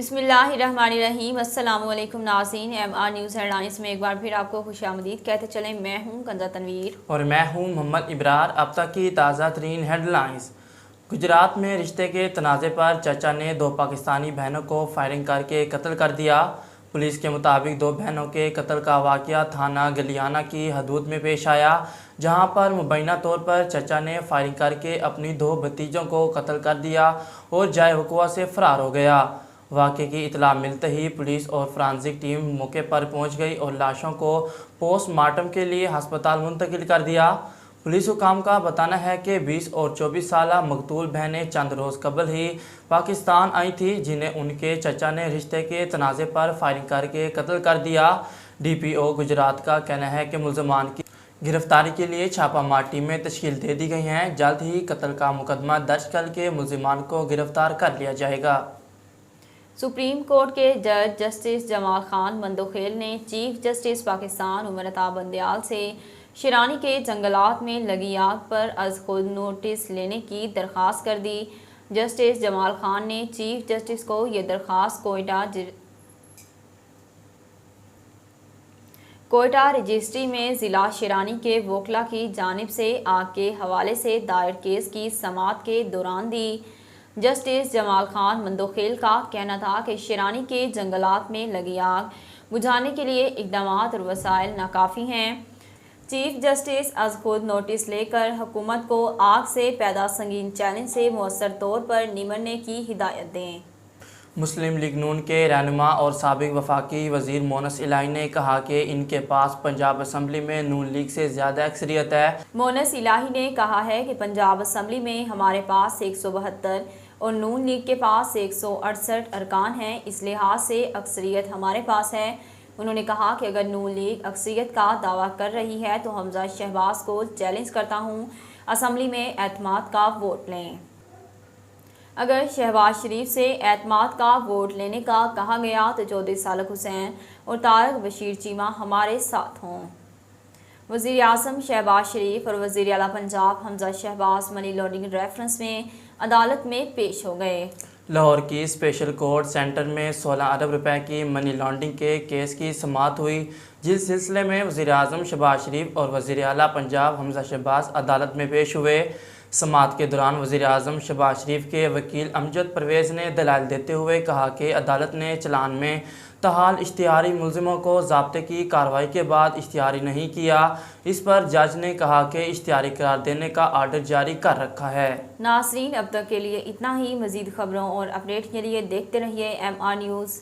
बिस्मिल्लाहिर्रहमानिर्रहीम। अस्सलाम वालेकुम नाज़रीन। MR न्यूज़ हेडलाइंस में एक बार फिर आपको खुशामदीद कहते चलें। मैं हूं कंज़ा तनवीर और मैं हूं मोहम्मद इब्रार। अब तक की ताज़ा तरीन हेडलाइंस। गुजरात में रिश्ते के तनाज़े पर चचा ने 2 पाकिस्तानी बहनों को फायरिंग करके कत्ल कर दिया। पुलिस के मुताबिक 2 बहनों के कत्ल का वाक़या थाना गलियाना की हदूद में पेश आया, जहां पर मुबैना तौर पर चचा ने फायरिंग करके अपनी 2 भतीजों को कत्ल कर दिया और जाए वक़ुआ से फ़रार हो गया। वाक़े की इतला मिलते ही पुलिस और फ्रांसिक टीम मौके पर पहुंच गई और लाशों को पोस्टमार्टम के लिए हस्पताल मुंतकिल कर दिया। पुलिस हुकाम का बताना है कि 20 और 24 साला मकतूल बहनें चंद रोज़ कबल ही पाकिस्तान आई थी, जिन्हें उनके चचा ने रिश्ते के तनाज़े पर फायरिंग करके कत्ल कर दिया। DPO गुजरात का कहना है कि मुलजमान की गिरफ्तारी के लिए छापामार टीमें तश्कील दे दी गई हैं। जल्द ही कत्ल का मुकदमा दर्ज करके मुलजमान को गिरफ्तार कर लिया जाएगा। सुप्रीम कोर्ट के जज जस्टिस जमाल खान मंदोखेल ने चीफ जस्टिस पाकिस्तान उमर अता बंदयाल से शिरानी के जंगलात में लगी आग पर अज खुद नोटिस लेने की दरख्वास्त कर दी। जस्टिस जमाल खान ने चीफ जस्टिस को ये दरख्वास्त कोयटा रजिस्ट्री में ज़िला शिरानी के वोकला की जानिब से आग के हवाले से दायर केस की समाअत के दौरान दी। जस्टिस जमाल खान मंदोखेल का कहना था कि शिरानी के जंगलात में लगी आग बुझाने के लिए इक़दामात और वसाइल नाकाफ़ी हैं। चीफ जस्टिस अज खुद नोटिस लेकर हुकूमत को आग से पैदा संगीन चैलेंज से मौसर तौर पर निमटने की हिदायत दें। मुस्लिम लीग नून के रहनुमा और साबिक वफाकी वज़ीर मोनस इलाही ने कहा कि इनके पास पंजाब असम्बली में नून लीग से ज़्यादा अक्सरियत है। मोनस इलाही ने कहा है कि पंजाब असम्बली में हमारे पास 172 और नून लीग के पास 168 अरकान हैं, इस लिहाज से अक्सरियत हमारे पास है। उन्होंने कहा कि अगर नून लीग अक्सरियत का दावा कर रही है तो हमजा शहबाज को चैलेंज करता हूँ, असम्बली में एतमाद का वोट लें। अगर शहबाज शरीफ से एतमाद का वोट लेने का कहा गया तो चौधरी सालक हुसैन और तारक बशीर चीमा हमारे साथ हों। वज़ीर आज़म शहबाज शरीफ और वज़ीर आला Punjab Hamza Shehbaz money laundering reference में अदालत में पेश हो गए। लाहौर की स्पेशल कोर्ट सेंटर में 16 अरब रुपए की मनी लॉन्ड्रिंग के केस की समाअत हुई, जिस सिलसिले में वज़ीर आज़म शहबाज शरीफ और वज़ीर आला पंजाब हमजा शहबाज अदालत में पेश हुए। समाअत के दौरान वज़ीर आज़म शहबाज शरीफ के वकील अमजद परवेज़ ने दलाइल देते हुए कहा कि अदालत ने चलान में तहाल इश्तिहारी मुलजिमों को ज़ाब्ते की कार्रवाई के बाद इश्तिहारी नहीं किया। इस पर जज ने कहा कि इश्तिहारी करार देने का आर्डर जारी कर रखा है। नाज़रीन, अब तक के लिए इतना ही। मज़ीद खबरों और अपडेट के लिए देखते रहिए MR न्यूज़।